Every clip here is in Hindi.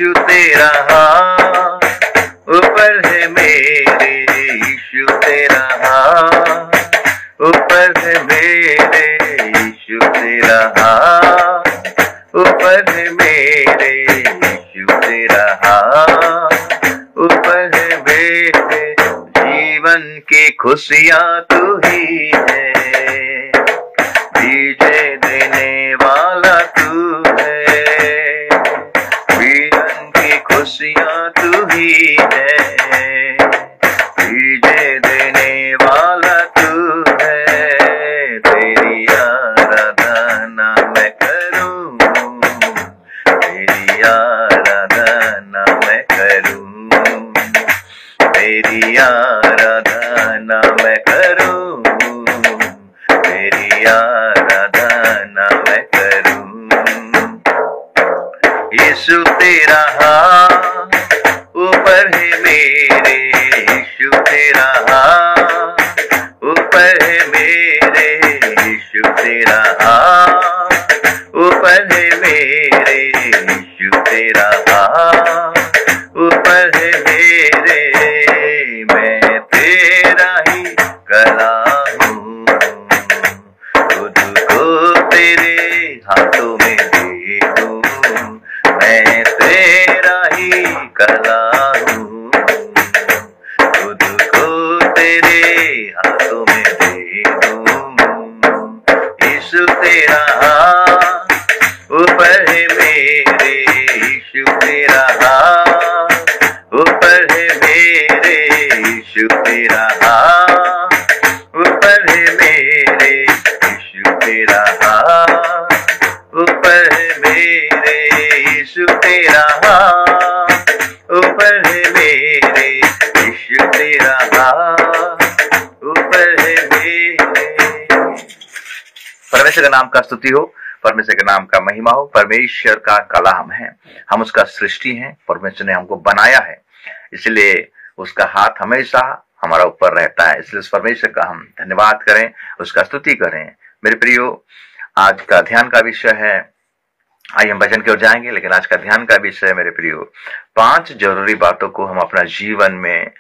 यीशु तेरा हाथ ऊपर है मेरे, यीशु तेरा हाथ ऊपर है मेरे, यीशु तेरा हाथ ऊपर है मेरे, यीशु तेरा हाथ ऊपर है मेरे। जीवन की खुशियाँ तू ही है, विजय देने वाला तू है, जीवन की खुशियाँ तू ही है, विजय देने वाला तू है। तेरी आराधना मैं करूं, तेरी आराधना मैं करूं, तेरी आराधना मैं करूं, तेरी आराधना मैं करूं। यीशु तेरा हाथ ऊपर है मेरे, यीशु तेरा हाथ ऊपर है मेरे, यीशु तेरा हाथ ऊपर है मेरे, यीशु तेरा हाथ ऊपर है मेरे। मैं तेरा ही कला हूँ, खुद को तेरे हाथों में दे दूँ। मैं तेरा ही कला हूँ, खुद को तेरे हाथों में दे दूँ। यीशु तेरा हाथ ऊपर है मेरे, यीशु तेरा हाथ ऊपर है मेरे, यीशु तेरा हाथ ऊपर है मेरे, यीशु तेरा हाथ ऊपर है मेरे, यीशु तेरा हाथ ऊपर है मेरे, यीशु तेरा हाथ ऊपर है मेरे। परमेश्वर का नाम का स्तुति हो, परमेश्वर के नाम का महिमा हो। परमेश्वर का कलाम है, हम उसका सृष्टि हैं, परमेश्वर ने हमको बनाया है, इसलिए उसका हाथ हमेशा हमारा ऊपर रहता है। इसलिए उस परमेश्वर का हम धन्यवाद करें, उसका स्तुति करें। मेरे प्रियो, आज का ध्यान का विषय है, आइए हम वचन की ओर जाएंगे, लेकिन आज का ध्यान का विषय मेरे प्रियो 5 जरूरी बातों को हम अपना जीवन में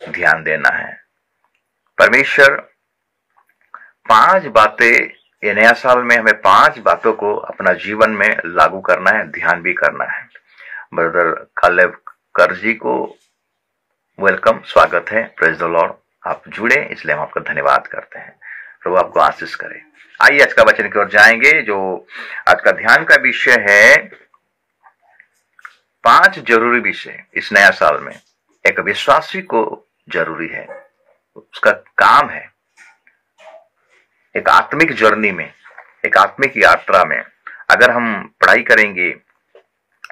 ध्यान देना है। परमेश्वर 5 बातें, ये नया साल में हमें 5 बातों को अपना जीवन में लागू करना है, ध्यान भी करना है। ब्रदर कालेब करजी को वेलकम, स्वागत है, प्रेज द लॉर्ड। आप जुड़े, इसलिए हम आपका धन्यवाद करते हैं। प्रभु आपको आशीष करे। आइए आज का वचन की ओर जाएंगे, जो आज का ध्यान का विषय है 5 जरूरी विषय इस नया साल में एक विश्वासी को जरूरी है, उसका काम है एक आत्मिक जर्नी में, एक आत्मिक यात्रा में। अगर हम पढ़ाई करेंगे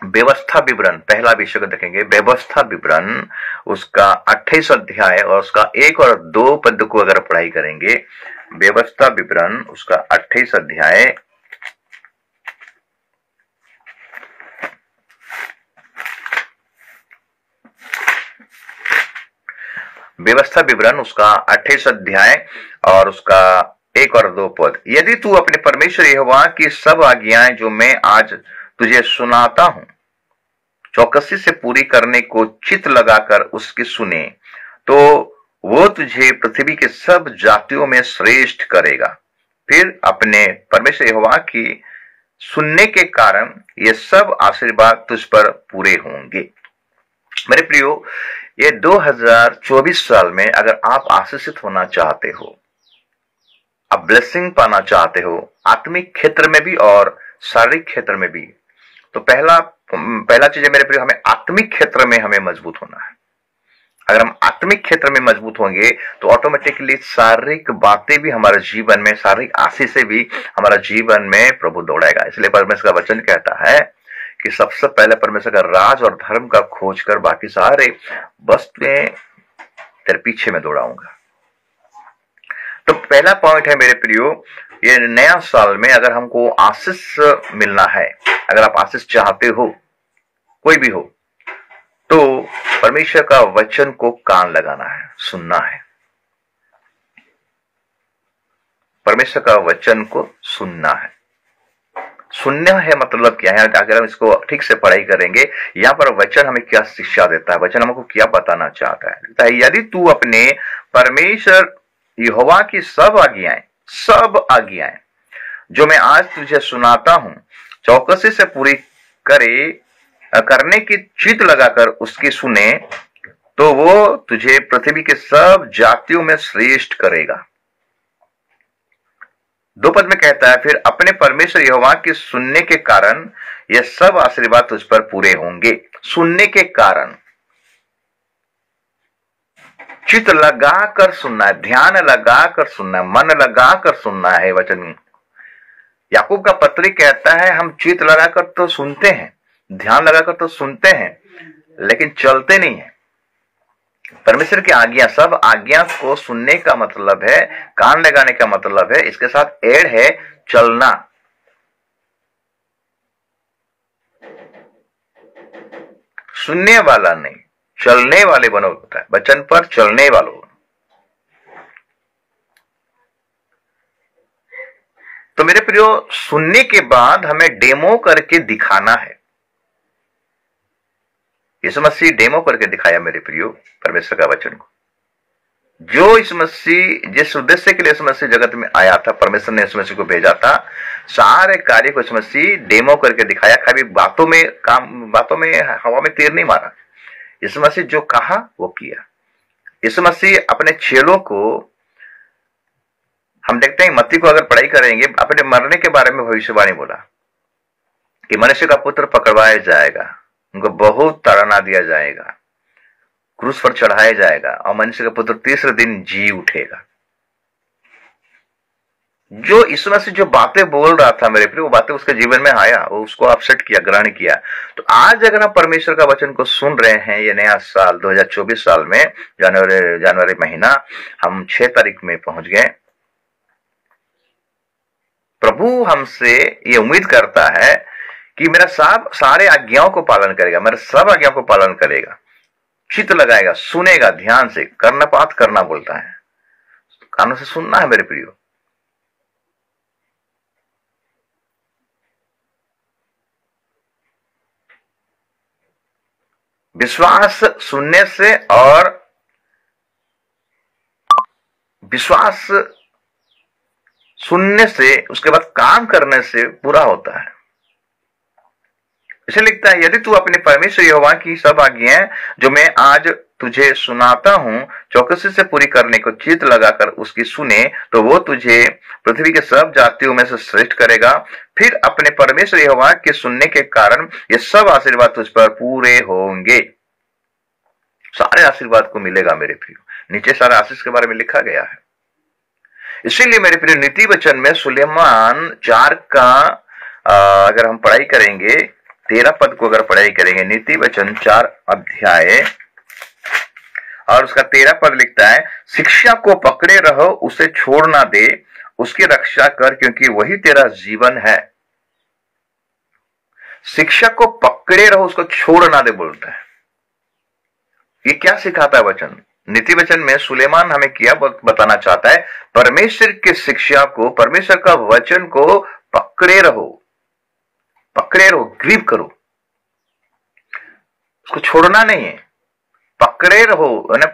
व्यवस्था विवरण, पहला विषय को देखेंगे, व्यवस्था विवरण, उसका 28 अध्याय और उसका 1 और 2 पद को अगर पढ़ाई करेंगे, व्यवस्था विवरण उसका 28 अध्याय व्यवस्था विवरण उसका 28 अध्याय और उसका 1 और 2 पद। यदि तू अपने परमेश्वर यहोवा की सब आज्ञाएं जो मैं आज तुझे सुनाता हूं चौकसी से पूरी करने को चित्त लगाकर उसकी सुने, तो वो तुझे पृथ्वी के सब जातियों में श्रेष्ठ करेगा। फिर अपने परमेश्वर यहोवा की सुनने के कारण ये सब आशीर्वाद तुझ पर पूरे होंगे। मेरे प्रियो, ये 2024 साल में अगर आप आशीषित होना चाहते हो, आप ब्लेसिंग पाना चाहते हो, आत्मिक क्षेत्र में भी और शारीरिक क्षेत्र में भी, तो पहला चीज है मेरे प्रियो, हमें आत्मिक क्षेत्र में हमें मजबूत होना है। अगर हम आत्मिक क्षेत्र में मजबूत होंगे तो ऑटोमेटिकली शारीरिक बातें भी हमारे जीवन में, शारीरिक आशीष भी हमारा जीवन में प्रभु दौड़ाएगा। इसलिए परमेश्वर का वचन कहता है कि सबसे पहले परमेश्वर का राज और धर्म का खोज कर, बाकी सारे वस्तुएं तेरे पीछे में दौड़ाऊंगा। तो पहला पॉइंट है मेरे प्रियो, ये नया साल में अगर हमको आशीष मिलना है, अगर आप आशीष चाहते हो, कोई भी हो, तो परमेश्वर का वचन को कान लगाना है, सुनना है। परमेश्वर का वचन को सुनना है। सुनना है मतलब क्या है, अगर हम इसको ठीक से पढ़ाई करेंगे, यहाँ पर वचन हमें क्या शिक्षा देता है, वचन हमको क्या बताना चाहता है। यदि तू अपने परमेश्वर यहोवा की सब आज्ञाएं जो मैं आज तुझे सुनाता हूं चौकसी से पूरी करने की चित लगाकर उसकी सुने, तो वो तुझे पृथ्वी के सब जातियों में श्रेष्ठ करेगा। 2 पद में कहता है, फिर अपने परमेश्वर यहोवा के सुनने के कारण ये सब आशीर्वाद तुझ पर पूरे होंगे। सुनने के कारण, चित लगाकर सुनना है, ध्यान लगाकर सुनना है, मन लगाकर सुनना है वचन। याकूब का पत्री कहता है हम चित लगाकर तो सुनते हैं, ध्यान लगाकर तो सुनते हैं, लेकिन चलते नहीं है। परमेश्वर की आज्ञा, सब आज्ञा को सुनने का मतलब है, कान लगाने का मतलब है, इसके साथ ऐड है चलना। सुनने वाला नहीं, चलने वाले बनो होता है, वचन पर चलने वालों। तो मेरे प्रियो, सुनने के बाद हमें डेमो करके दिखाना है। यीशु मसीह डेमो करके दिखाया मेरे प्रियो परमेश्वर का वचन को। जो इस मसीह, जिस उद्देश्य के लिए इस मसीह जगत में आया था, परमेश्वर ने इस मसीह को भेजा था, सारे कार्य को इस मसीह डेमो करके दिखाया। कभी बातों में हवा में तीर नहीं मारा। इस मसीह जो कहा वो किया। इस मसीह अपने चेलों को, हम देखते हैं मत्ती को अगर पढ़ाई करेंगे, अपने मरने के बारे में भविष्यवाणी बोला कि मनुष्य का पुत्र पकड़वाया जाएगा, उनको बहुत ताड़ना दिया जाएगा, क्रूस पर चढ़ाया जाएगा और मनुष्य का पुत्र तीसरे दिन जी उठेगा। जो इस मसीह जो बातें बोल रहा था मेरे प्रिय, वो बातें उसके जीवन में आया, वो उसको अपसेट किया, ग्रहण किया। तो आज अगर हम परमेश्वर का वचन को सुन रहे हैं, ये नया साल 2024 साल में जनवरी महीना, हम 6 तारीख में पहुंच गए। प्रभु हमसे ये उम्मीद करता है कि मेरा सारे आज्ञाओं को पालन करेगा, मेरे सब आज्ञाओं को पालन करेगा, चित्त लगाएगा, सुनेगा, ध्यान से कर्णपात करना बोलता है, कानों से सुनना है मेरे प्रियो। विश्वास सुनने से और विश्वास सुनने से, उसके बाद काम करने से पूरा होता है। इसे लिखता है, यदि तू अपने परमेश्वर यहोवा की सब आज्ञाएं जो मैं आज तुझे सुनाता हूं चौकसी से पूरी करने को चित्त लगाकर उसकी सुने, तो वो तुझे पृथ्वी के सब जातियों में से श्रेष्ठ करेगा। फिर अपने परमेश्वर यहोवा के सुनने के कारण ये सब आशीर्वाद तुझ पर पूरे होंगे। सारे आशीर्वाद को मिलेगा मेरे प्रियो। नीचे सारे आशीष के बारे में लिखा गया है। इसीलिए मेरे प्रिय, नीति वचन में सुलेमान 4 का अगर हम पढ़ाई करेंगे, 13 पद को अगर पढ़ाई करेंगे, नीति वचन 4 अध्याय और उसका 13 पद लिखता है, शिक्षा को पकड़े रहो, उसे छोड़ ना दे, उसकी रक्षा कर, क्योंकि वही तेरा जीवन है। शिक्षा को पकड़े रहो, उसको छोड़ ना दे बोलता है। ये क्या सिखाता है वचन? नीति वचन में सुलेमान हमें क्या बताना चाहता है? परमेश्वर की शिक्षा को, परमेश्वर का वचन को पकड़े रहो, ग्रीप करो, उसको छोड़ना नहीं है। पकड़े रहो,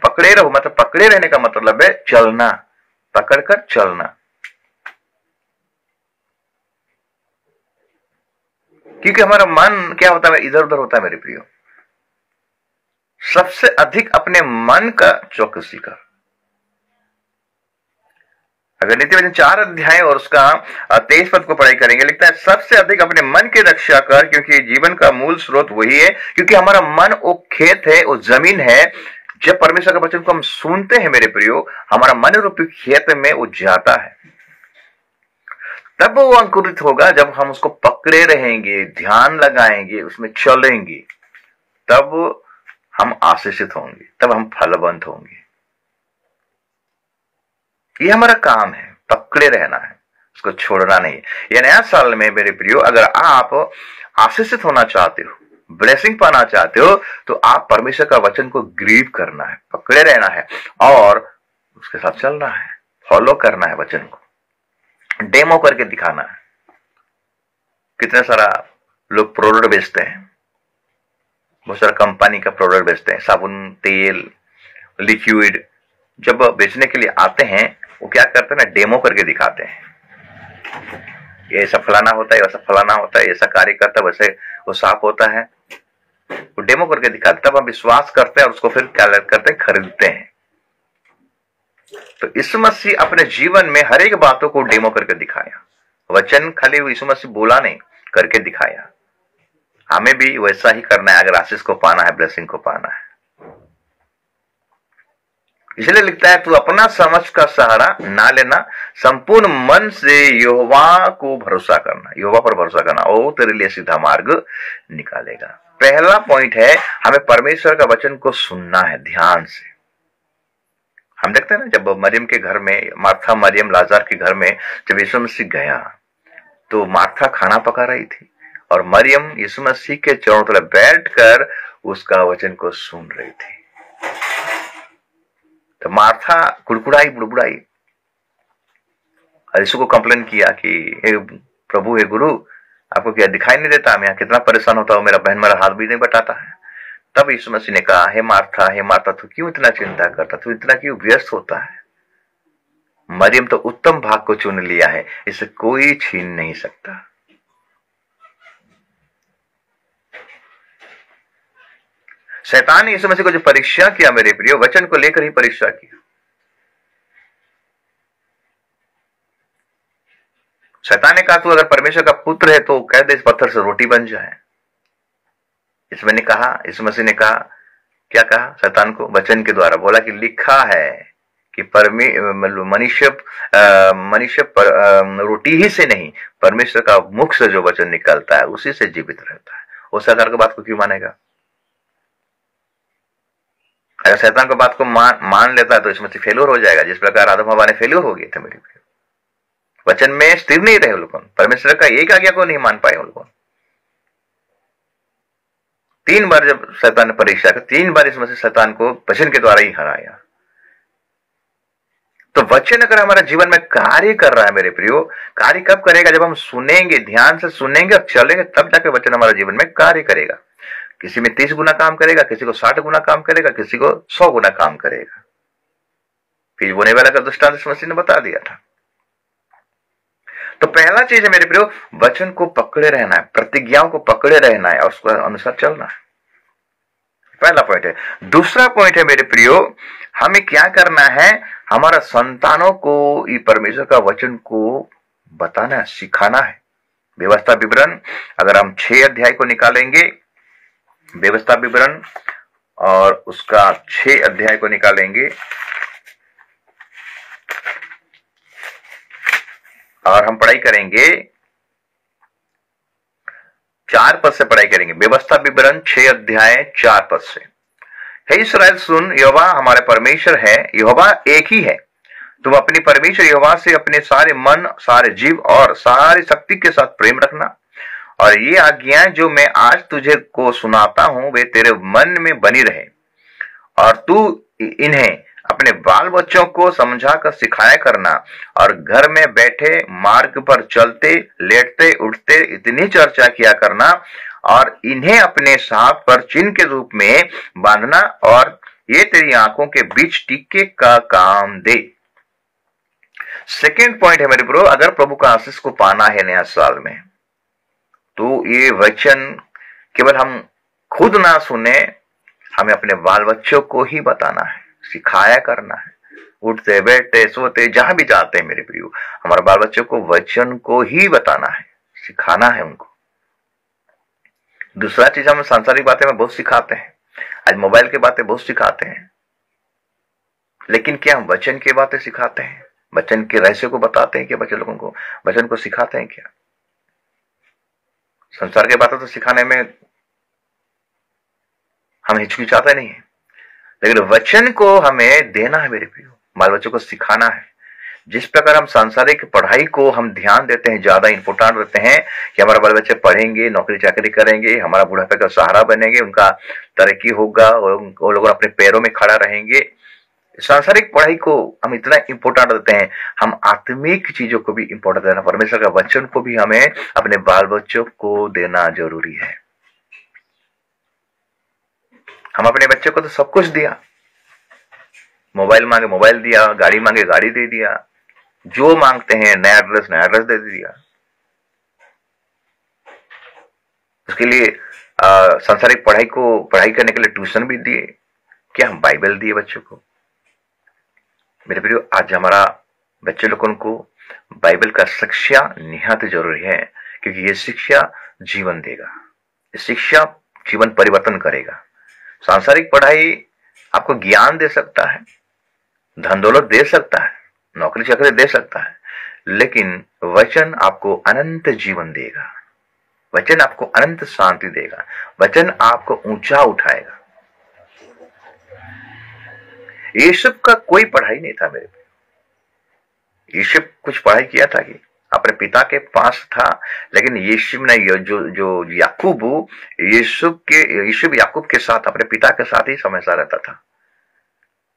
पकड़े रहो मतलब पकड़े रहने का मतलब है चलना, पकड़कर चलना। क्योंकि हमारा मन क्या होता है, इधर उधर होता है मेरे प्रियो। सबसे अधिक अपने मन का चौकसी कर। अगर नीति वचन 4 अध्याय और उसका 23 पद को पढ़ाई करेंगे, लिखता है, सबसे अधिक अपने मन की रक्षा कर, क्योंकि जीवन का मूल स्रोत वही है। क्योंकि हमारा मन वो खेत है, वो जमीन है। जब परमेश्वर का वचन को हम सुनते हैं मेरे प्रियो, हमारा मन रूपी खेत में वो जाता है। तब वो अंकुरित होगा जब हम उसको पकड़े रहेंगे, ध्यान लगाएंगे, उसमें चलेंगे, तब हम आशीषित होंगे, तब हम फलवंत होंगे। ये हमारा काम है, पकड़े रहना है, उसको छोड़ना नहीं। ये नया साल में मेरे प्रियो, अगर आप आशीषित होना चाहते हो, ब्लेसिंग पाना चाहते हो, तो आप परमेश्वर का वचन को ग्रीप करना है, पकड़े रहना है और उसके साथ चलना है, फॉलो करना है, वचन को डेमो करके दिखाना है। कितने सारा लोग प्रोडक्ट बेचते हैं, बहुत सारा कंपनी का प्रोडक्ट बेचते हैं, साबुन, तेल, लिक्विड। जब बेचने के लिए आते हैं वो क्या करते हैं ना, डेमो करके दिखाते हैं, ये ऐसा फलाना होता है, वैसा फलाना होता है, ऐसा कार्य करता है, वैसे वो साफ होता है, वो डेमो करके दिखाते, तब हम विश्वास करते हैं और उसको फिर क्या करते हैं, खरीदते हैं। तो यीशु मसीह अपने जीवन में हर एक बातों को डेमो करके दिखाया। वचन खाली यीशु मसीह बोला नहीं, करके दिखाया। हमें भी वैसा ही करना है अगर आशीष को पाना है, ब्लेसिंग को पाना है। इसलिए लिखता है, तू अपना समझ का सहारा ना लेना, संपूर्ण मन से यहोवा को भरोसा करना, यहोवा पर भरोसा करना, वो तेरे लिए सीधा मार्ग निकालेगा। पहला पॉइंट है, हमें परमेश्वर का वचन को सुनना है ध्यान से। हम देखते हैं ना, जब मरियम के घर में, मार्था मरियम लाजार के घर में जब यीशु मसीह गया, तो मार्था खाना पका रही थी और मरियम यीशु मसीह के चरणों तले बैठकर उसका वचन को सुन रही थी। तो मार्था कुड़कुड़ाई, बुड़बुड़ाई और यीशु को कंप्लेन किया कि हे प्रभु, हे गुरु, आपको क्या दिखाई नहीं देता, मैं कितना परेशान होता हूं, मेरा बहन मेरा हाथ भी नहीं बटाता है। तब यीशु मसीह ने कहा, हे मार्था, तू क्यों इतना चिंता करता, तू इतना क्यों व्यस्त होता है? मरियम तो उत्तम भाग को चुन लिया है, इसे कोई छीन नहीं सकता। शैतान ने यीशु मसीह को जो परीक्षा किया मेरे प्रियो, वचन को लेकर ही परीक्षा किया। शैतान ने कहा, तू अगर परमेश्वर का पुत्र है तो कह दे इस पत्थर से रोटी बन जाए। इसमें ने कहा, यीशु मसीह ने कहा, क्या कहा शैतान को? वचन के द्वारा बोला कि लिखा है कि मनुष्य रोटी ही से नहीं, परमेश्वर का मुख से जो वचन निकलता है उसी से जीवित रहता है। वो शैतान की बात को क्यों मानेगा? अगर शैतान की बात को मान लेता है तो इसमें से फेल्योर हो जाएगा, जिस प्रकार आदम हवा ने फेल्योर हो गए थे मेरे प्रिय। वचन में स्थिर नहीं रहे लोगों, परमेश्वर का एक आज्ञा को नहीं मान पाए लोगों। 3 बार जब शैतान ने परीक्षा की, 3 बार इसमें से शैतान को वचन के द्वारा ही हराया। तो वचन अगर हमारा जीवन में कार्य कर रहा है मेरे प्रियो, कार्य कब करेगा? जब हम सुनेंगे, ध्यान से सुनेंगे और चलेंगे, तब जाके वचन हमारा जीवन में कार्य करेगा। किसी में 30 गुना काम करेगा, किसी को 60 गुना काम करेगा, किसी को 100 गुना काम करेगा। बीज बोने वाला का दृष्टांत इस मसीह ने बता दिया था। तो पहला चीज है मेरे प्रियो, वचन को पकड़े रहना है, प्रतिज्ञाओं को पकड़े रहना है और उसके अनुसार चलना है। पहला पॉइंट है। दूसरा पॉइंट है मेरे प्रियो, हमें क्या करना है? हमारा संतानों को ये परमेश्वर का वचन को बताना है, सिखाना है। व्यवस्था विवरण, अगर हम 6 अध्याय को निकालेंगे, व्यवस्था विवरण और उसका 6 अध्याय को निकालेंगे और हम पढ़ाई करेंगे, 4 पद से पढ़ाई करेंगे। व्यवस्था विवरण 6 अध्याय 4 पद से। हे इस्राएल सुन, यहोवा हमारे परमेश्वर है, यहोवा एक ही है। तुम अपनी परमेश्वर यहोवा से अपने सारे मन, सारे जीव और सारी शक्ति के साथ प्रेम रखना। और ये आज्ञाएं जो मैं आज तुझे को सुनाता हूं, वे तेरे मन में बनी रहे और तू इन्हें अपने बाल बच्चों को समझा कर सिखाया करना। और घर में बैठे, मार्ग पर चलते, लेटते उठते इतनी चर्चा किया करना और इन्हें अपने हाथ पर चिन्ह के रूप में बांधना, और ये तेरी आंखों के बीच टीके का काम दे। सेकेंड पॉइंट है मेरे प्रो, अगर प्रभु का आशीष को पाना है नया साल में, तो ये वचन केवल हम खुद ना सुने, हमें अपने बाल बच्चों को ही बताना है, सिखाया करना है। उठते बैठते सोते जहां भी जाते हैं मेरे प्रियो, हमारे बाल बच्चों को वचन को ही बताना है, सिखाना है उनको। दूसरा चीज, हम सांसारिक बातें में बहुत सिखाते हैं, आज मोबाइल की बातें बहुत सिखाते हैं, लेकिन क्या हम वचन की बातें सिखाते हैं? वचन के रहस्य को बताते हैं क्या बच्चे लोगों को? वचन को सिखाते हैं क्या? संसार की बातें तो सिखाने में हम हिचकिचाते नहीं है, लेकिन वचन को हमें देना है मेरे प्रियो, बाल बच्चों को सिखाना है। जिस प्रकार हम सांसारिक पढ़ाई को हम ध्यान देते हैं, ज्यादा इंपोर्टेंट देते हैं कि हमारे बाल बच्चे पढ़ेंगे, नौकरी चाकरी करेंगे, हमारा बुढ़ापे का सहारा बनेंगे, उनका तरक्की होगा और वो लोग अपने पैरों में खड़ा रहेंगे, सांसारिक पढ़ाई को हम इतना इंपॉर्टेंट देते हैं, हम आत्मिक चीजों को भी इंपॉर्टेंट देना, परमेश्वर का वचन को भी हमें अपने बाल बच्चों को देना जरूरी है। हम अपने बच्चे को तो सब कुछ दिया, मोबाइल मांगे मोबाइल दिया, गाड़ी मांगे गाड़ी दे दिया, जो मांगते हैं नया ड्रेस दे दिया। उसके लिए सांसारिक पढ़ाई करने के लिए ट्यूशन भी दिए, क्या हम बाइबल दिए बच्चों को? मेरे प्रियो, आज हमारा बच्चे लोगों को बाइबल का शिक्षा निहायत जरूरी है, क्योंकि ये शिक्षा जीवन देगा, ये शिक्षा जीवन परिवर्तन करेगा। सांसारिक पढ़ाई आपको ज्ञान दे सकता है, धन दौलत दे सकता है, नौकरी चाकरी दे सकता है, लेकिन वचन आपको अनंत जीवन देगा, वचन आपको अनंत शांति देगा, वचन आपको ऊंचा उठाएगा। यीशु का कोई पढ़ाई नहीं था मेरे पे। यीशु कुछ पढ़ाई किया था कि अपने पिता के पास था, लेकिन यीशु ने जो याकूब यीशु याकूब के साथ, अपने पिता के साथ ही हमेशा रहता था,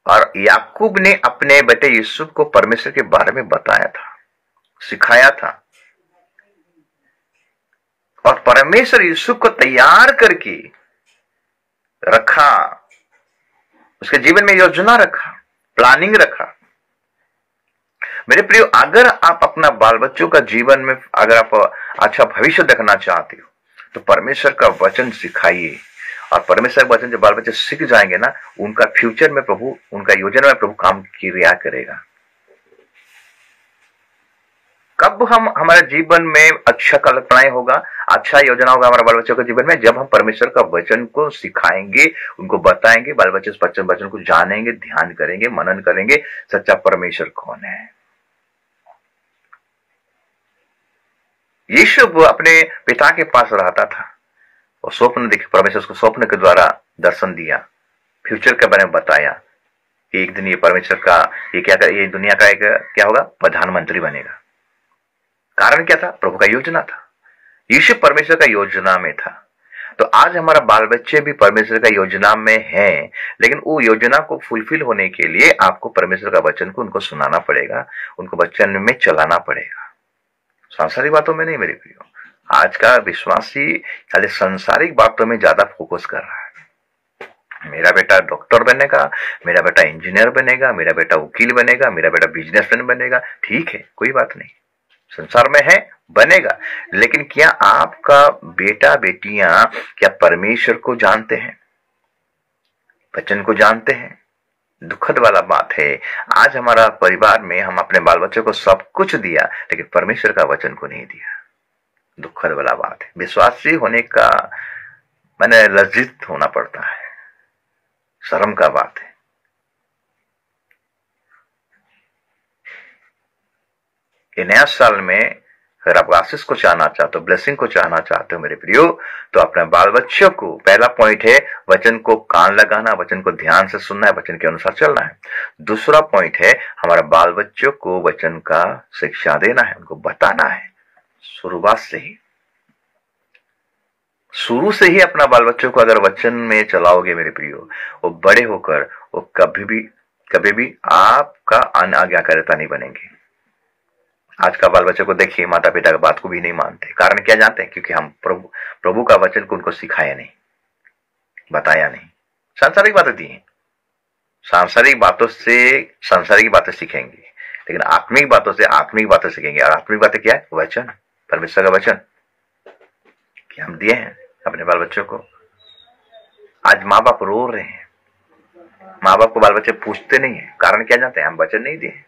और याकूब ने अपने बेटे यूसुफ को परमेश्वर के बारे में बताया था, सिखाया था, और परमेश्वर यूसुफ को तैयार करके रखा, उसके जीवन में योजना रखा, प्लानिंग रखा। मेरे प्रियो, अगर आप अपना बाल बच्चों का जीवन में अगर आप अच्छा भविष्य देखना चाहते हो तो परमेश्वर का वचन सिखाइए, और परमेश्वर का वचन जब बाल बच्चे सीख जाएंगे ना, उनका फ्यूचर में प्रभु, उनका योजना में प्रभु काम क्रिया करेगा। कब हम हमारे जीवन में अच्छा कल्पनाएं होगा, अच्छा योजना होगा हमारे बाल बच्चों के जीवन में, जब हम परमेश्वर का वचन को सिखाएंगे, उनको बताएंगे, बाल बच्चे वचन को जानेंगे, ध्यान करेंगे, मनन करेंगे, सच्चा परमेश्वर कौन है। यीशु अपने पिता के पास रहता था, और स्वप्न देखे, परमेश्वर उसको स्वप्न के द्वारा दर्शन दिया, फ्यूचर के बारे में बताया, एक दिन ये परमेश्वर का ये दुनिया का एक क्या होगा, प्रधानमंत्री बनेगा। कारण क्या था? प्रभु का योजना था, यीशु परमेश्वर का योजना में था। तो आज हमारा बाल बच्चे भी परमेश्वर का योजना में हैं, लेकिन वो योजना को फुलफिल होने के लिए आपको परमेश्वर का वचन को उनको सुनाना पड़ेगा, उनको वचन में चलाना पड़ेगा, सांसारिक बातों में नहीं। मेरे प्रियो, आज का विश्वासी खाली सांसारिक बातों में ज्यादा फोकस कर रहा है। मेरा बेटा डॉक्टर बनेगा, मेरा बेटा इंजीनियर बनेगा, मेरा बेटा वकील बनेगा, मेरा बेटा बिजनेसमैन बनेगा, ठीक है, कोई बात नहीं, संसार में है, बनेगा, लेकिन क्या आपका बेटा बेटियां क्या परमेश्वर को जानते हैं, वचन को जानते हैं? दुखद वाला बात है, आज हमारा परिवार में हम अपने बाल बच्चों को सब कुछ दिया, लेकिन परमेश्वर का वचन को नहीं दिया। दुखद वाला बात है। विश्वासी होने का मैंने लज्जित होना पड़ता है, शर्म का बात है। ये नया साल में अगर आप आशीष को चाहना चाहते हो, ब्लेसिंग को चाहना चाहते हो मेरे प्रियो, तो अपने बाल बच्चों को, पहला पॉइंट है वचन को कान लगाना, वचन को ध्यान से सुनना है, वचन के अनुसार चलना है। दूसरा पॉइंट है हमारा बाल बच्चों को वचन का शिक्षा देना है, उनको बताना है, शुरुआत से ही, शुरू से ही अपना बाल बच्चों को अगर वचन में चलाओगे मेरे प्रियो, वो बड़े होकर वो कभी भी आपका अनाज्ञाकारिता नहीं बनेंगे। आज का बाल बच्चों को देखिए, माता पिता की बात को भी नहीं मानते। कारण क्या जानते हैं? क्योंकि हम प्रभु का वचन को उनको सिखाया नहीं, बताया नहीं। सांसारिक बातें दी हैं, सांसारिक बातों से सांसारिक बातें सीखेंगे, लेकिन आत्मिक बातों से आत्मिक बातें सीखेंगे। और आत्मिक बातें क्या है? वचन, परमेश्वर का वचन क्या हम दिए हैं अपने बाल बच्चों को। आज माँ बाप रो रहे हैं, माँ बाप को बाल बच्चे पूछते नहीं है। कारण क्या जानते हैं? हम वचन नहीं दिए।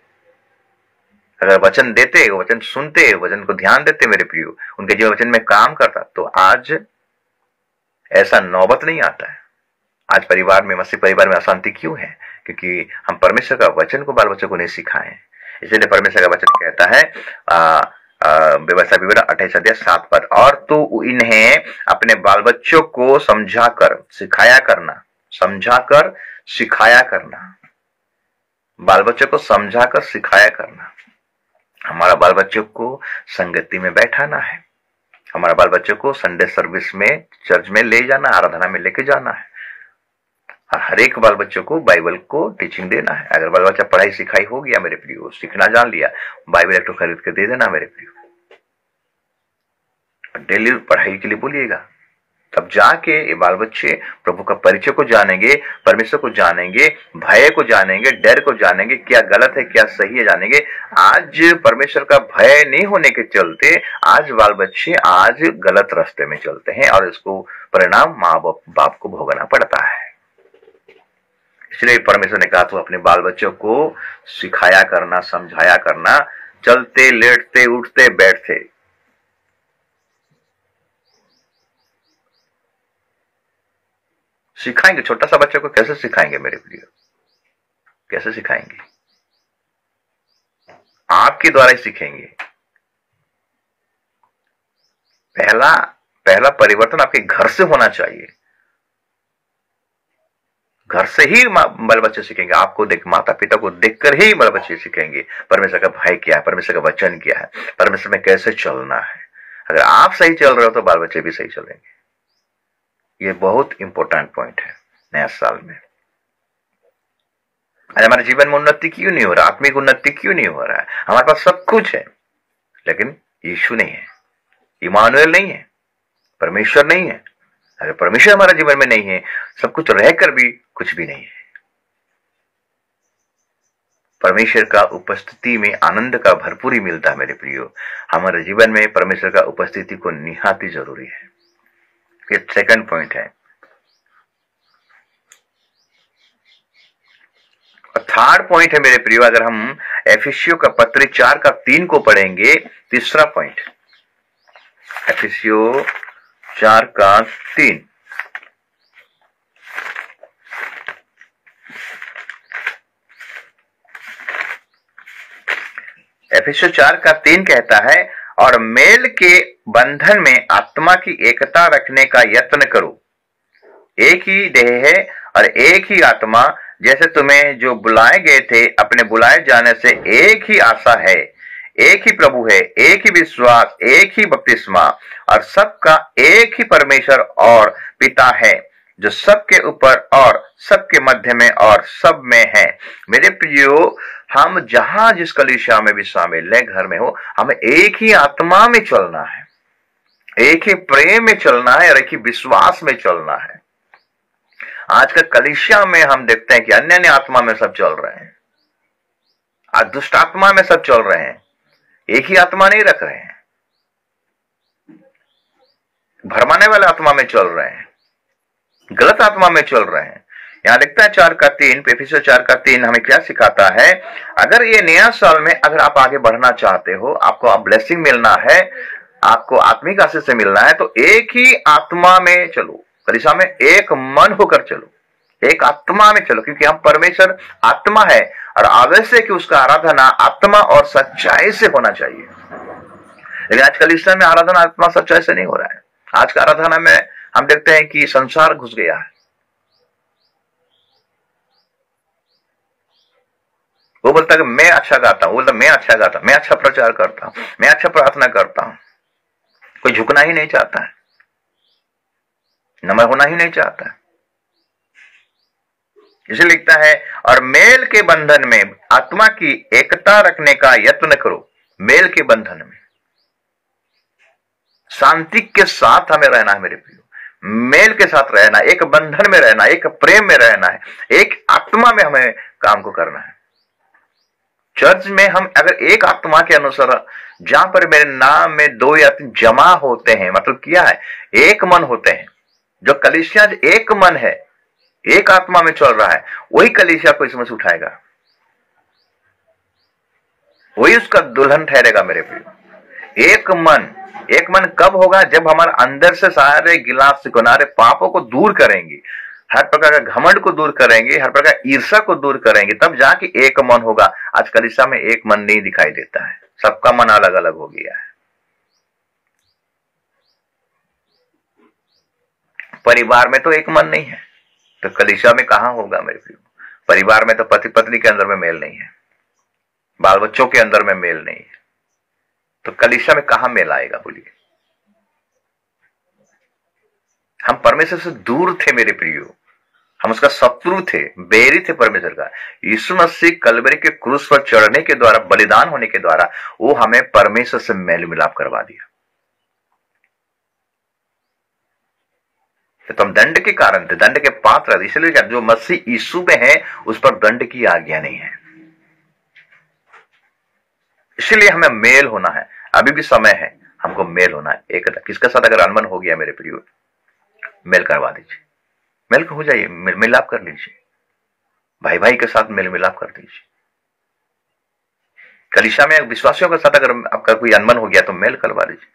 अगर वचन देते, वचन सुनते, वचन को ध्यान देते मेरे प्रियो, उनके जीवन वचन में काम करता, तो आज ऐसा नौबत नहीं आता है। आज परिवार में, मसीह परिवार में अशांति क्यों है? क्योंकि हम परमेश्वर का वचन को बाल बच्चों को नहीं सिखाए। इसलिए परमेश्वर का वचन कहता है व्यवस्था विवरण 28 अध्याय 7 पद, और तू इन्हें अपने बाल बच्चों को समझाकर सिखाया करना, समझाकर सिखाया करना, बाल बच्चों को समझाकर सिखाया करना। हमारा बाल बच्चों को संगति में बैठाना है, हमारा बाल बच्चों को संडे सर्विस में, चर्च में ले जाना, आराधना में लेके जाना है, और हर एक बाल बच्चों को बाइबल को टीचिंग देना है। अगर बाल बच्चा पढ़ाई सिखाई हो गया मेरे प्रियो, सीखना जान लिया, बाइबल एक तो खरीद के दे देना मेरे प्रियो, डेली पढ़ाई के लिए बोलिएगा। तब जाके ये बाल बच्चे प्रभु का परिचय को जानेंगे, परमेश्वर को जानेंगे, भय को जानेंगे, डर को जानेंगे, क्या गलत है क्या सही है जानेंगे। आज परमेश्वर का भय नहीं होने के चलते आज बाल बच्चे आज गलत रास्ते में चलते हैं और इसको परिणाम माँ बाप को भोगना पड़ता है। इसलिए परमेश्वर ने कहा तो अपने बाल बच्चों को सिखाया करना, समझाया करना, चलते लेटते उठते बैठते। सिखाएंगे, छोटा सा बच्चे को कैसे सिखाएंगे मेरे प्रिय, कैसे सिखाएंगे? आपके द्वारा ही सीखेंगे। पहला परिवर्तन आपके घर से होना चाहिए। घर से ही बाल बच्चे सीखेंगे। आपको देख, माता पिता को देखकर ही बाल बच्चे सीखेंगे परमेश्वर का भय क्या है, परमेश्वर का वचन क्या है, परमेश्वर में कैसे चलना है। अगर आप सही चल रहे हो तो बाल बच्चे भी सही चलेंगे। ये बहुत इंपॉर्टेंट पॉइंट है नया साल में। आज हमारे जीवन में उन्नति क्यों नहीं हो रहा, आत्मिक उन्नति क्यों नहीं हो रहा है? हमारे पास सब कुछ है लेकिन यीशु नहीं है, इमानुएल नहीं है, परमेश्वर नहीं है। अगर परमेश्वर हमारे जीवन में नहीं है, सब कुछ रहकर भी कुछ भी नहीं है। परमेश्वर का उपस्थिति में आनंद का भरपूरी मिलता है मेरे प्रियो। हमारे जीवन में परमेश्वर का उपस्थिति को निहाती जरूरी है। ये सेकंड पॉइंट है। और थर्ड पॉइंट है मेरे प्रियो, अगर हम एफिसियों का पत्र 4:3 को पढ़ेंगे, तीसरा पॉइंट एफिसियों 4:3। एफिसियों 4:3 कहता है, और मेल के बंधन में आत्मा की एकता रखने का यत्न करो। एक ही देह है और एक ही आत्मा, जैसे तुम्हें जो बुलाए गए थे अपने बुलाए जाने से एक ही आशा है, एक ही प्रभु है, एक ही विश्वास, एक ही बपतिस्मा, और सबका एक ही परमेश्वर और पिता है, जो सबके ऊपर और सबके मध्य में और सब में है। मेरे प्रियो, हम जहां जिस कलीसिया में भी शामिल है, घर में हो, हमें एक ही आत्मा में चलना है, एक ही प्रेम में चलना है और एक ही विश्वास में चलना है। आज का कलीसिया में हम देखते हैं कि अन्य अन्य आत्मा में सब चल रहे हैं, आज दुष्ट आत्मा में सब चल रहे हैं, एक ही आत्मा नहीं रख रहे हैं, भरमाने वाले आत्मा में चल रहे हैं, गलत आत्मा में चल रहे हैं। यहां लिखता है 4:3, एफिसियों 4:3 हमें क्या सिखाता है? अगर ये नया साल में अगर आप आगे बढ़ना चाहते हो, आपको ब्लेसिंग मिलना है, आपको आत्मिक आशीष से मिलना है, तो एक ही आत्मा में चलो, कलीसिया में एक मन होकर चलो, एक आत्मा में चलो, क्योंकि हम परमेश्वर आत्मा है और आवश्यक कि उसका आराधना आत्मा और सच्चाई से होना चाहिए। लेकिन आज कलीसिया में आराधना आत्मा सच्चाई से नहीं हो रहा है। आज का आराधना में हम देखते हैं कि संसार घुस गया है। वो बोलता है कि मैं अच्छा गाता हूं, बोलता मैं अच्छा गाता हूं, मैं अच्छा प्रचार करता हूं, मैं अच्छा प्रार्थना करता हूं। कोई झुकना ही नहीं चाहता है, नम्र होना ही नहीं चाहता है। इसे लिखता है, और मेल के बंधन में आत्मा की एकता रखने का यत्न करो। मेल के बंधन में शांति के साथ हमें रहना है मेरे प्रियो, मेल के साथ रहना, एक बंधन में रहना, एक प्रेम में रहना है, एक आत्मा में हमें काम को करना है। चर्च में हम अगर एक आत्मा के अनुसार, जहां पर मेरे नाम में 2 या 3 जमा होते हैं, मतलब क्या है, एक मन होते हैं। जो कलीसिया एक मन है, एक आत्मा में चल रहा है, वही कलीसिया को इसमें से उठाएगा, वही उसका दुल्हन ठहरेगा मेरे प्रियो। एक मन कब होगा? जब हमारे अंदर से सारे गिलाफ से किनारे पापों को दूर करेंगे, हर प्रकार का घमंड को दूर करेंगे, हर प्रकार ईर्ष्या को दूर करेंगे, तब जाके एक मन होगा। आज कलीसिया में एक मन नहीं दिखाई देता है, सबका मन अलग अलग हो गया है। परिवार में तो एक मन नहीं है, तो कलीसिया में कहां होगा मेरे प्रियो? परिवार में तो पति पत्नी के अंदर में मेल नहीं है, बाल बच्चों के अंदर में मेल नहीं है, तो कलीसिया में कहां मेल आएगा? बोलिए। हम परमेश्वर से दूर थे मेरे प्रियो, हम उसका शत्रु थे, बैरी थे परमेश्वर का। यीशु मसीह कलवरी के क्रूस पर चढ़ने के द्वारा, बलिदान होने के द्वारा वो हमें परमेश्वर से मेल मिलाप करवा दिया। तो हम दंड के कारण थे, दंड के पात्र थे, इसलिए जो मसीह यीशु में है उस पर दंड की आज्ञा नहीं है। इसलिए हमें मेल होना है, अभी भी समय है, हमको मेल होना है। एक किसके साथ अगर अनबन हो गया मेरे प्रियो, मेल करवा दीजिए, मेल हो जाइए, मिलाप कर लीजिए, भाई भाई के साथ मेल मिलाप कर दीजिए। कलीसिया में विश्वासियों के साथ अगर आपका कोई अनबन हो गया तो मेल करवा दीजिए।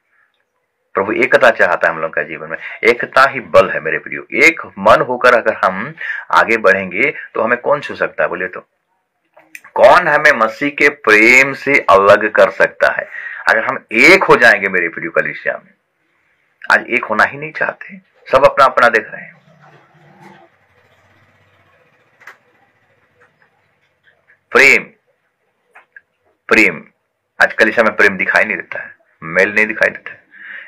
प्रभु एकता चाहता है हम लोग का जीवन में, एकता ही बल है मेरे प्रियो। एक मन होकर अगर हम आगे बढ़ेंगे तो हमें कौन छू सकता है, बोलिए तो कौन हमें मसीह के प्रेम से अलग कर सकता है? अगर हम एक हो जाएंगे मेरे प्रियो कलीसिया में, आज एक होना ही नहीं चाहते, सब अपना अपना देख रहे हैं। प्रेम, प्रेम आज कलीसिया में प्रेम दिखाई नहीं देता है, मेल नहीं दिखाई देता है।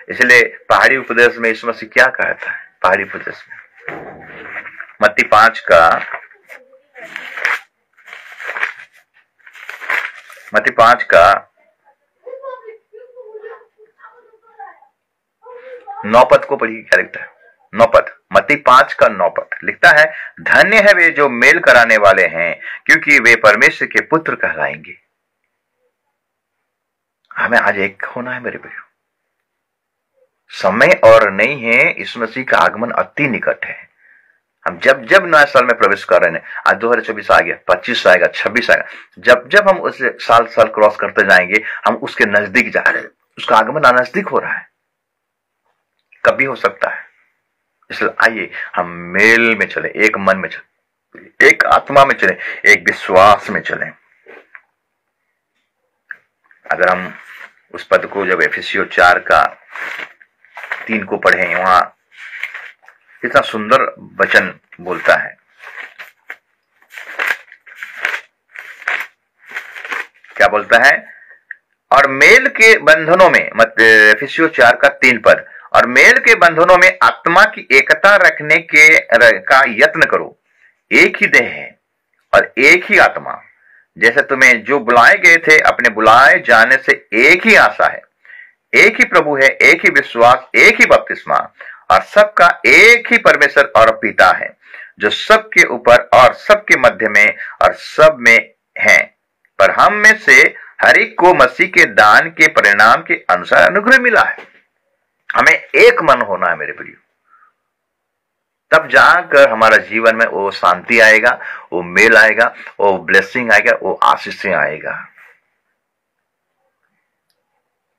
इसलिए पहाड़ी उपदेश में यीशु मसीह क्या कहता है? पहाड़ी उपदेश में मत्ती 5 का 9 पद को पढ़िए, क्या लिखता है? 9 पद, मत्ती 5 का 9 पद लिखता है, धन्य है वे जो मेल कराने वाले हैं, क्योंकि वे परमेश्वर के पुत्र कहलाएंगे। हमें आज एक होना है मेरे प्रियो, समय और नहीं है, यीशु मसीह का आगमन अति निकट है। हम जब जब नया साल में प्रवेश कर रहे हैं, आज 2024 आ गया, 25 आएगा, 26 आएगा, जब जब हम उस साल क्रॉस करते जाएंगे, हम उसके नजदीक जा रहे हैं, उसका आगमन नजदीक हो रहा है, कभी हो सकता है। इसलिए आइए हम मेल में चले, एक मन में चले, एक आत्मा में चले, एक विश्वास में चले। अगर हम उस पद को जब एफिसियों 4 का 3 को पढ़ें, वहां कितना सुंदर वचन बोलता है। क्या बोलता है? और मेल के बंधनों में, एफिसियों 4 का 3 पद, और मेल के बंधनों में आत्मा की एकता रखने का यत्न करो। एक ही देह है और एक ही आत्मा, जैसे तुम्हें जो बुलाए गए थे अपने बुलाए जाने से एक ही आशा है, एक ही प्रभु है, एक ही विश्वास, एक ही बपतिस्मा, और सबका एक ही परमेश्वर और पिता है, जो सबके ऊपर और सबके मध्य में और सब में है। पर हम में से हर एक को मसीह के दान के परिणाम के अनुसार अनुग्रह मिला है। हमें एक मन होना है मेरे प्रियो, तब जाकर हमारा जीवन में वो शांति आएगा, वो मेल आएगा, वो ब्लेसिंग आएगा, वो आशीषें आएगा।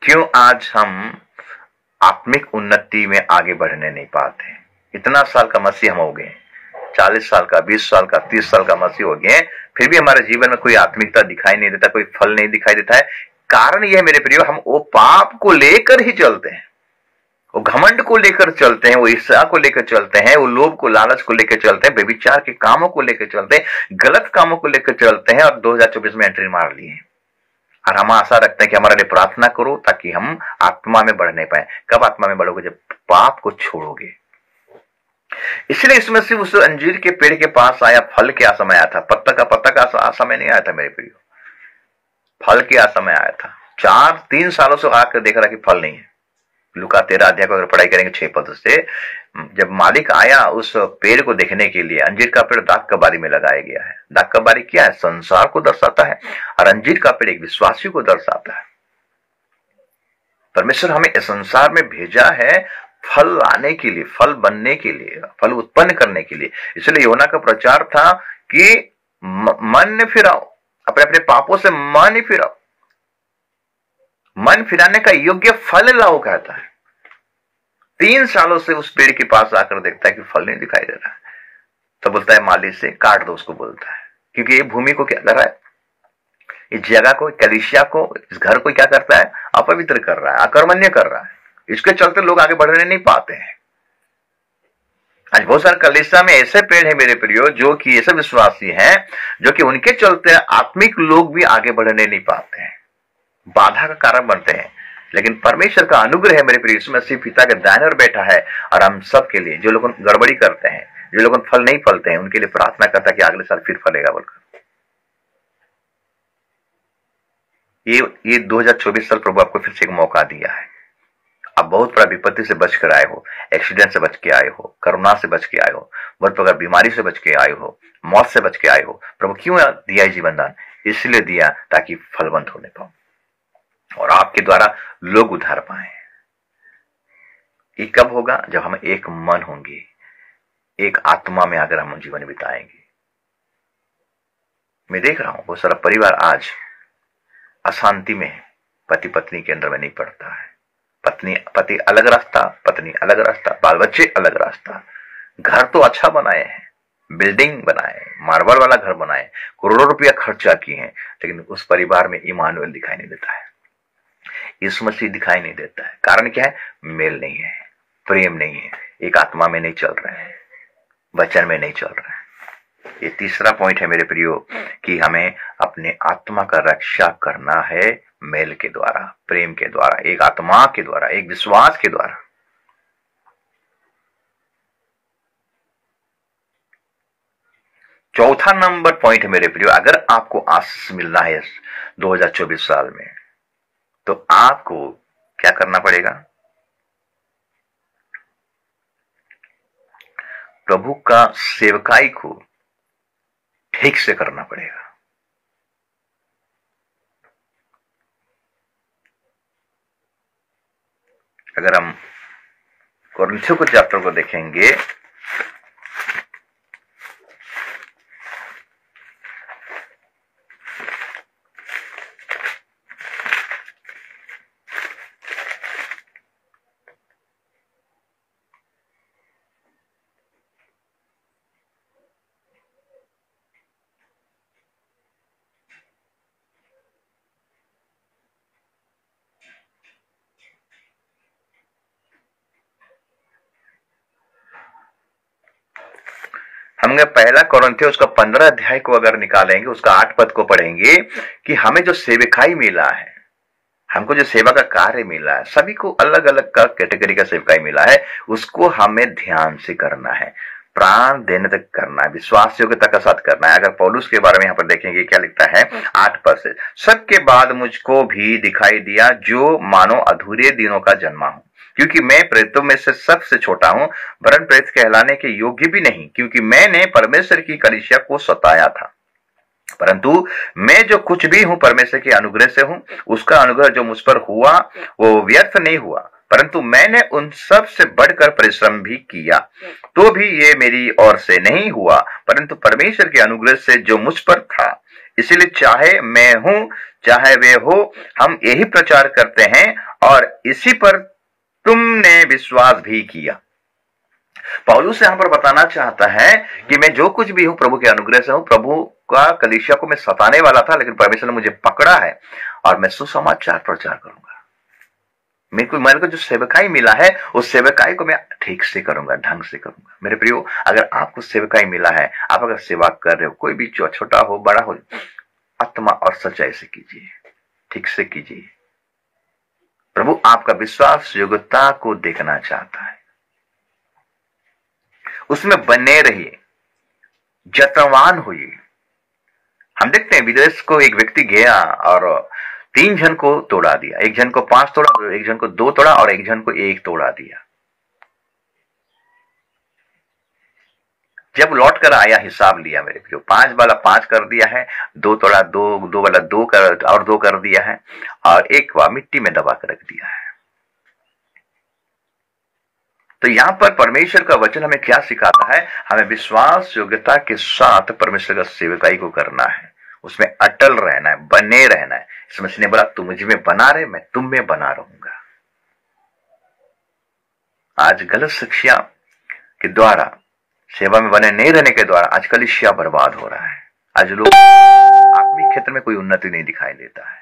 क्यों आज हम आत्मिक उन्नति में आगे बढ़ने नहीं पाते? इतना साल का मसीह हम हो गए, 40 साल का, 20 साल का, 30 साल का मसीह हो गए, फिर भी हमारे जीवन में कोई आत्मिकता दिखाई नहीं देता, कोई फल नहीं दिखाई देता है। कारण यह मेरे प्रियो, हम वो पाप को लेकर ही चलते हैं, वो घमंड को लेकर चलते हैं, वो ईर्ष्या को लेकर चलते हैं, वो लोभ को, लालच को लेकर चलते हैं, व्यभिचार के कामों को लेकर चलते हैं, गलत कामों को लेकर चलते हैं, और 2024 में एंट्री मार लिए। और हम आशा रखते हैं कि हमारे लिए प्रार्थना करो ताकि हम आत्मा में बढ़ नहीं पाए। कब आत्मा में बढ़ोगे? जब पाप को छोड़ोगे। इसलिए इसमें से उस अंजीर के पेड़ के पास आया, फल के आसमय आया था, पत्ता का आसमय नहीं आया था मेरे प्रियो, फल के आसमय आया था। 3 सालों से आकर देख रहा कि फल नहीं है। लूका 13 अध्याय को अगर पढ़ाई करेंगे 6 पद से, जब मालिक आया उस पेड़ को देखने के लिए, अंजीर का पेड़ दाख कबारी में लगाया गया है। दाख कबारी क्या है? संसार को दर्शाता है, और अंजीर का पेड़ एक विश्वासी को दर्शाता है। परमेश्वर हमें इस संसार में भेजा है फल लाने के लिए, फल बनने के लिए, फल उत्पन्न करने के लिए। इसलिए योना का प्रचार था कि मन फिराओ, अपने अपने पापों से मन फिराओ, मन फिराने का योग्य फल लाओ कहता है। 3 सालों से उस पेड़ के पास आकर देखता है कि फल नहीं दिखाई दे रहा है, तो बोलता है माली से काट दो उसको, बोलता है, क्योंकि ये भूमि को क्या कर रहा है, इस जगह को, कलीसिया को, इस घर को क्या करता है? अपवित्र कर रहा है, अकर्मण्य कर रहा है। इसके चलते लोग आगे बढ़ने नहीं पाते हैं। आज बहुत सारे कलीसिया में ऐसे पेड़ है मेरे प्रियो, जो कि ऐसे विश्वासी हैं, जो कि उनके चलते आत्मिक लोग भी आगे बढ़ने नहीं पाते हैं, बाधा का कारण बनते हैं। लेकिन परमेश्वर का अनुग्रह है मेरे प्रिय, यीशु मसीह पिता के दाहिने ओर बैठा है, और हम सब के लिए, जो लोग गड़बड़ी करते हैं, जो लोग फल नहीं फलते हैं उनके लिए प्रार्थना करता है कि अगले साल फिर फलेगा बोलकर। ये 2024 साल प्रभु आपको फिर से एक मौका दिया है। आप बहुत बड़ा विपत्ति से बच कर आए हो, एक्सीडेंट से बच के आए हो, कोरोना से बच के आए हो, बहुत प्रकार बीमारी से बच के आए हो, मौत से बच के आए हो। प्रभु क्यों दिया जीवन दान? इसलिए दिया ताकि फलवंत होने पाओ और आपके द्वारा लोग उधार पाए। ये कब होगा? जब हम एक मन होंगे, एक आत्मा में अगर हम जीवन बिताएंगे। मैं देख रहा हूं बहुत सारा परिवार आज अशांति में है, पति पत्नी के अंदर में नहीं पड़ता है। पति अलग रास्ता, पत्नी अलग रास्ता, बाल बच्चे अलग रास्ता। घर तो अच्छा बनाए हैं, बिल्डिंग बनाए, मार्बल वाला घर बनाए, करोड़ों रुपया खर्चा किए हैं, लेकिन उस परिवार में इमानुएल दिखाई नहीं देता है, यीशु मसीह दिखाई नहीं देता है। कारण क्या है? मेल नहीं है, प्रेम नहीं है, एक आत्मा में नहीं चल रहे हैं, वचन में नहीं चल रहे हैं। ये तीसरा पॉइंट है मेरे प्रियो कि हमें अपने आत्मा का रक्षा करना है मेल के द्वारा, प्रेम के द्वारा, एक आत्मा के द्वारा, एक विश्वास के द्वारा। चौथा नंबर पॉइंट है मेरे प्रियो, अगर आपको आशीष मिलना है 2024 साल में तो आपको क्या करना पड़ेगा? प्रभु का सेवकाई को ठीक से करना पड़ेगा। अगर हम कोरिन्थियों के चैप्टर को देखेंगे, हम पहला कोरिन्थियों उसका 15 अध्याय को अगर निकालेंगे, उसका 8 पद को पढ़ेंगे कि हमें जो सेवकाई मिला है, हमको जो सेवा का कार्य मिला है, सभी को अलग अलग का कैटेगरी का सेवकाई मिला है, उसको हमें ध्यान से करना है, प्राण देने तक करना है, विश्वास योग्यता के साथ करना है। अगर पौलुस के बारे में यहाँ पर देखेंगे क्या लिखता है 8 पद से, सबके बाद मुझको भी दिखाई दिया जो मानो अधूरे दिनों का जन्मा हूं, क्योंकि मैं प्रेरितों में से सबसे छोटा हूं, वरन प्रेरित कहलाने के योग्य भी नहीं, क्योंकि मैंने परमेश्वर की कलीसिया को सताया था। परंतु मैं जो कुछ भी हूं परमेश्वर के अनुग्रह से हूं, उसका अनुग्रह जो मुझ पर हुआ वो व्यर्थ नहीं हुआ, परंतु मैंने उन सब से बढ़कर परिश्रम भी किया, तो भी ये मेरी ओर से नहीं हुआ, परंतु परमेश्वर के अनुग्रह से जो मुझ पर था। इसलिए चाहे मैं हूं चाहे वे हो, हम यही प्रचार करते हैं और इसी पर तुमने विश्वास भी किया। पौलुस यहां पर बताना चाहता है कि मैं जो कुछ भी हूं प्रभु के अनुग्रह से हूं। प्रभु का कलीसिया को मैं सताने वाला था, लेकिन परमेश्वर ने मुझे पकड़ा है और मैं सुसमाचार प्रचार करूंगा। मेरे को जो सेवकाई मिला है उस सेवकाई को मैं ठीक से करूंगा, ढंग से करूंगा। मेरे प्रियो, अगर आपको सेवकाई मिला है, आप अगर सेवा कर रहे हो, कोई भी छोटा हो बड़ा हो, आत्मा और सच्चाई से कीजिए, ठीक से कीजिए। प्रभु आपका विश्वास योग्यता को देखना चाहता है, उसमें बने रहिए, जतनवान होइए। हम देखते हैं विदेश को एक व्यक्ति गया और 3 जन को तोड़ा दिया, एक जन को 5 तोड़ा, एक जन को 2 तोड़ा और एक जन को 1 तोड़ा दिया। जब लौट कर आया हिसाब लिया मेरे प्रियो, 5 वाला 5 कर दिया है, 2 तोड़ा 2 वाला 2 कर और 2 कर दिया है और 1 वाला मिट्टी में दबा कर रख दिया है। तो यहां पर परमेश्वर का वचन हमें क्या सिखाता है? हमें विश्वास योग्यता के साथ परमेश्वर का सेवकाई को करना है, उसमें अटल रहना है, बने रहना है। इसमें ने बोला तू मुझ में बना रहे, मैं तुम में बना रहूंगा। आज गलत शिक्षा के द्वारा, सेवा में बने नहीं रहने के द्वारा आज कलीसिया बर्बाद हो रहा है। आज लोग आत्मिक क्षेत्र में कोई उन्नति नहीं दिखाई देता है,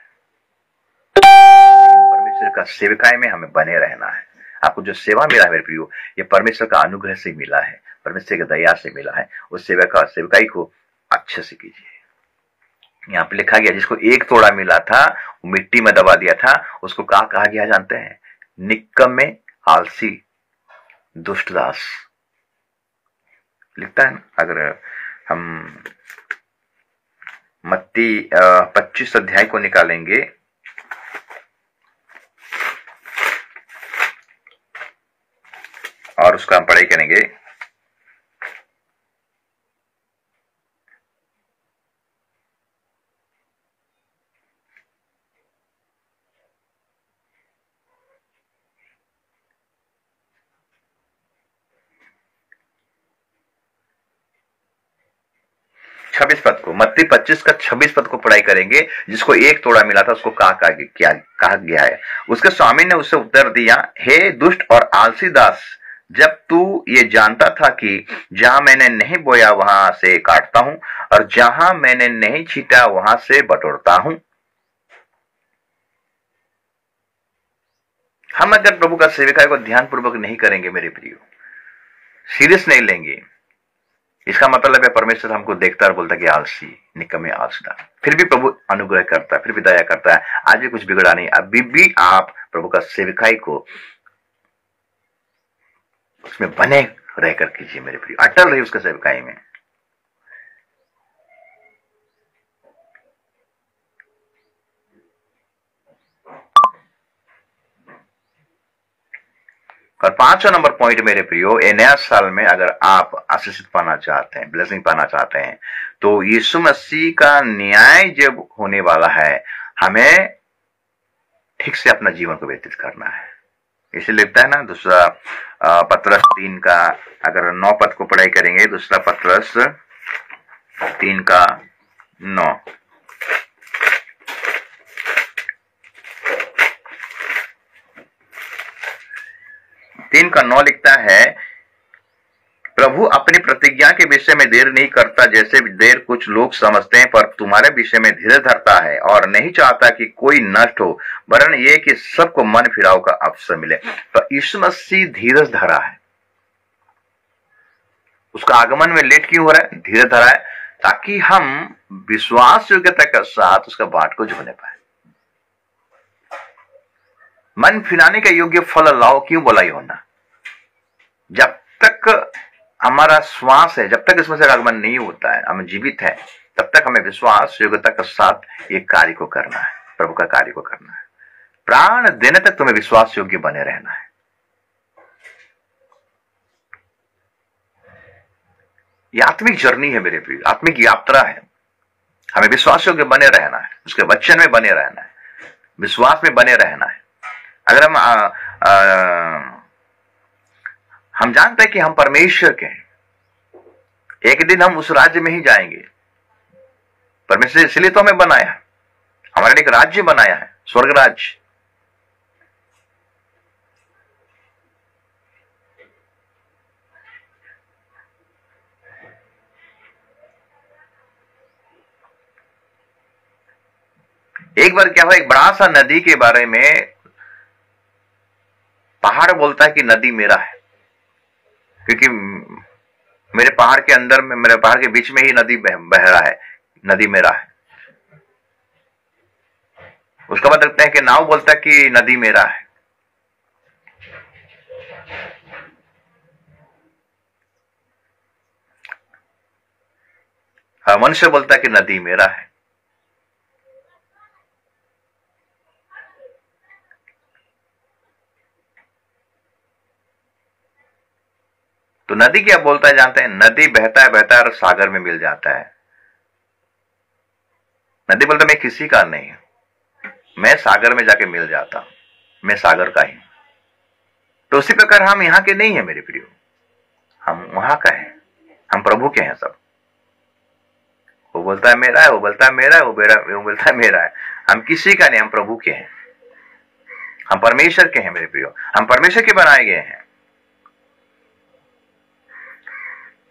लेकिन परमेश्वर का सेवकाई में हमें बने रहना है। आपको जो सेवा मिला है मेरे प्रियो, ये परमेश्वर का अनुग्रह से मिला है, परमेश्वर की दया से मिला है। उस सेवकाई को अच्छे से कीजिए। यहाँ पे लिखा गया जिसको 1 तोड़ा मिला था वो मिट्टी में दबा दिया था, उसको कहा गया जानते हैं? निक्कम में आलसी दुष्टदास। लिखता है ना। अगर हम मत्ती 25 अध्याय को निकालेंगे, और उसका हम पढ़ाई करेंगे। छब्बीस पद को, मत्ती 25 का 26 पद को पढ़ाई करेंगे। जिसको एक तोड़ा मिला था उसको कहा गया है। उसके स्वामी ने उसे उत्तर दिया, हे दुष्ट और आलसी दास, जब तू ये जानता था कि जहां मैंने नहीं बोया वहां से काटता हूं और जहां मैंने नहीं छीटा वहां से बटोरता हूं। हम अगर प्रभु का सेविका को ध्यानपूर्वक नहीं करेंगे मेरे प्रियो, सीरियस नहीं लेंगे, इसका मतलब है परमेश्वर हमको देखता है और बोलता है कि आलसी, निकम्मे आलसीदार। फिर भी प्रभु अनुग्रह करता है, फिर भी दया करता है। आज भी कुछ बिगड़ा नहीं, अभी भी आप प्रभु का सेविकाई को उसमें बने रहकर कीजिए मेरे प्रिय, अटल रही उसका सेविकाई में। और 5वां नंबर पॉइंट मेरे प्रियो, ये नया साल में अगर आप आशीषित पाना चाहते हैं, ब्लेसिंग पाना चाहते हैं, तो यीशु मसीह का न्याय जब होने वाला है, हमें ठीक से अपना जीवन को व्यतीत करना है। इसे लिखता है ना दूसरा पत्रस 3 का, अगर 9 पद को पढ़ाई करेंगे, दूसरा पत्रस 3 का 9। तीन का 9 लिखता है, प्रभु अपनी प्रतिज्ञा के विषय में देर नहीं करता जैसे देर कुछ लोग समझते हैं, पर तुम्हारे विषय में धीरज धरता है और नहीं चाहता कि कोई नष्ट हो, वरन ये कि सबको मन फिराव का अवसर मिले। तो यीशु मसीह धीरज धरा है। उसका आगमन में लेट क्यों हो रहा है? धीरज धरा है ताकि हम विश्वास योग्यता के साथ उसका बाट को झोने पाए। मन फिराने का योग्य फल लाओ क्यों बोला योना? जब तक हमारा श्वास है, जब तक इसमें से आगमन नहीं होता है, हम जीवित है, तब तक हमें विश्वास योग्यता के साथ ये कार्य को करना है, प्रभु का कार्य को करना है। प्राण देने तक तुम्हें विश्वास योग्य बने रहना है। ये आत्मिक जर्नी है मेरे प्रिय, आत्मिक यात्रा है। हमें विश्वास योग्य बने रहना है, उसके वचन में बने रहना है, विश्वास में बने रहना है। अगर हम जानते हैं कि हम परमेश्वर के हैं, एक दिन हम उस राज्य में ही जाएंगे। परमेश्वर इसलिए तो हमें बनाया है, हमारे लिए एक राज्य बनाया है, स्वर्ग राज्य। एक बार क्या हुआ, एक बड़ा सा नदी के बारे में पहाड़ बोलता है कि नदी मेरा है, क्योंकि मेरे पहाड़ के अंदर में, मेरे पहाड़ के बीच में ही नदी बह रहा है, नदी मेरा है। उसका मतलब देखते हैं कि नाव बोलता है कि नदी मेरा है। मनुष्य बोलता है कि नदी मेरा है। तो नदी क्या बोलता है जानते हैं? नदी बहता है और सागर में मिल जाता है। नदी बोलता है मैं किसी का नहीं, मैं सागर में जाके मिल जाता हूं, मैं सागर का ही। तो उसी प्रकार हम यहां के नहीं है मेरे प्रियो, हम वहां का है, हम प्रभु के हैं सब। वो बोलता है मेरा है, वो बोलता है मेरा है, वो बोलता है मेरा है। हम किसी का नहीं, हम प्रभु के हैं, हम परमेश्वर के हैं मेरे प्रियो, हम परमेश्वर के बनाए गए हैं।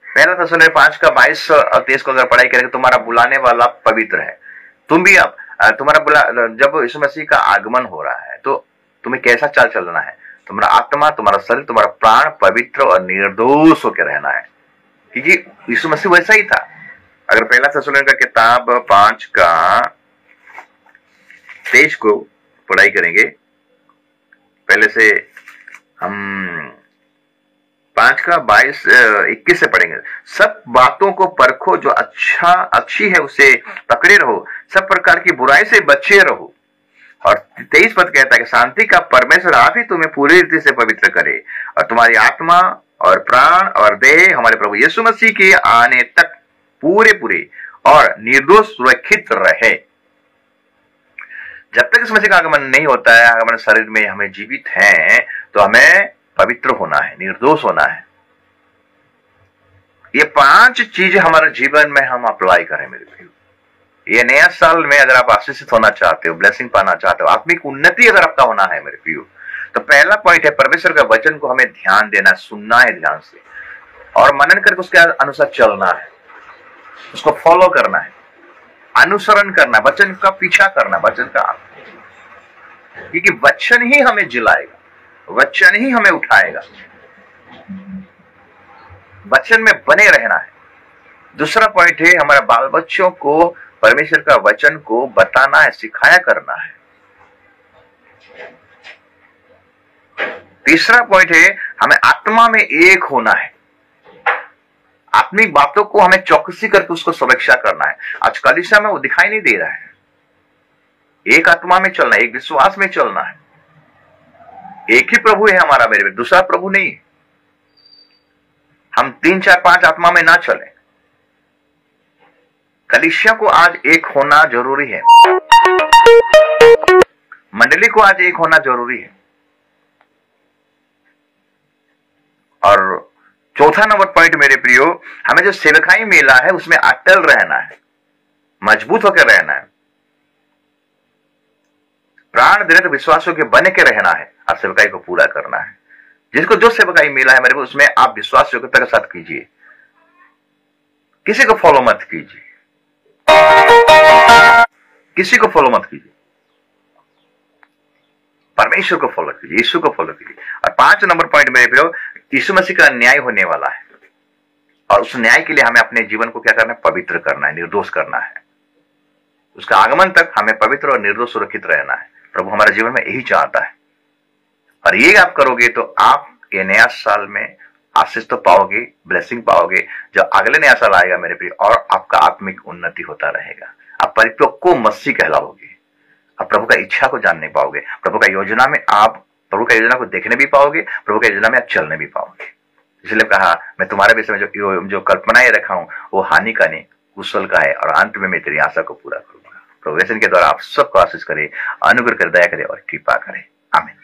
पहला थिस्सलुनीके 5 का 22 और 23 को अगर पढ़ाई करेंगे, तुम्हारा बुलाने वाला पवित्र है। तुम भी अब तुम्हारा जब यीशु मसीह का आगमन हो रहा है तो तुम्हें कैसा चाल चलना है? तुम्हारा आत्मा, तुम्हारा शरीर, तुम्हारा प्राण पवित्र और निर्दोष होकर रहना है, क्योंकि यीशु मसीह वैसा ही था। अगर पहला थिस्सलुनीके का किताब 5 का 23 को पढ़ाई करेंगे, पहले से हम 5 5 का 22-21 से पढ़ेंगे। सब बातों को परखो, जो अच्छी है उसे पकड़े रहो, सब प्रकार की बुराई से बचे रहो। और 23 पद कहता है कि शांति का परमेश्वर आप ही तुम्हें पूरी रीति से पवित्र करे और तुम्हारी आत्मा और प्राण और देह हमारे प्रभु यीशु मसीह के आने तक पूरे और निर्दोष सुरक्षित रहे। जब तक इस मसीह का आगमन नहीं होता है, आगमन शरीर में हमें जीवित हैं, तो हमें पवित्र होना है, निर्दोष होना है। ये 5 चीजें हमारे जीवन में हम अप्लाई करें मेरे भाई। ये नया साल में अगर आप आशीषित होना चाहते हो, ब्लेसिंग पाना चाहते हो, आत्मिक उन्नति अगर आपका होना है मेरे प्रियो, तो पहला पॉइंट है परमेश्वर का वचन को हमें ध्यान देना, सुनना है ध्यान से और मनन करके उसके अनुसार चलना है, उसको फॉलो करना है, अनुसरण करना, वचन का पीछा करना, वचन का, क्योंकि वचन ही हमें जिलाएगा, वचन ही हमें उठाएगा। वचन में बने रहना है। दूसरा पॉइंट है हमारे बाल बच्चों को परमेश्वर का वचन को बताना है, सिखाया करना है। तीसरा पॉइंट है हमें आत्मा में एक होना है, आत्मिक बातों को हमें चौकसी करके उसको सुरक्षा करना है। आज कलीसिया में वो दिखाई नहीं दे रहा है। एक आत्मा में चलना है, एक विश्वास में चलना है। एक ही प्रभु है हमारा मेरे, दूसरा प्रभु नहीं। हम 3 4 5 आत्मा में ना चलें। कलीसिया को आज एक होना जरूरी है, मंडली को आज एक होना जरूरी है। और चौथा नंबर पॉइंट मेरे प्रियो, हमें जो सेवकाई मेला है उसमें अटल रहना है, मजबूत होकर रहना है, प्राण दृढ़ विश्वासों के बने के रहना है और सेवकाई को पूरा करना है। जिसको जो सेवकाई मिला है मेरे को, उसमें आप विश्वास योग्यता के साथ कीजिए, किसी को फॉलो मत कीजिए, किसी को फॉलो मत कीजिए, परमेश्वर को फॉलो कीजिए, यीशु को फॉलो कीजिए। और 5 नंबर पॉइंट मेरे प्रियो, यीशु मसीह का न्याय होने वाला है और उस न्याय के लिए हमें अपने जीवन को क्या करना है, पवित्र करना है, निर्दोष करना है। उसका आगमन तक हमें पवित्र और निर्दोष सुरक्षित रहना है। प्रभु हमारे जीवन में यही चाहता है और ये आप करोगे तो आप ये नया साल में आशीष तो पाओगे, ब्लेसिंग पाओगे। जब अगले नया साल आएगा मेरे प्रिय, और आपका आत्मिक उन्नति होता रहेगा, आप परिपक्व मसीह कहलाओगे, आप प्रभु का इच्छा को जानने पाओगे, प्रभु का योजना में आप प्रभु का योजना को देखने भी पाओगे, प्रभु का योजना में आप चलने भी पाओगे। इसलिए कहा मैं तुम्हारे विषय में जो कल्पनाएं रखा हूं वो हानि का नहीं कुशल का है और अंत में मैं तेरी आशा को पूरा करूंगा। प्रभु वचन के द्वारा आप सबको आशीष करे, अनुग्रह करे, दया करे और कृपा करे। आमीन।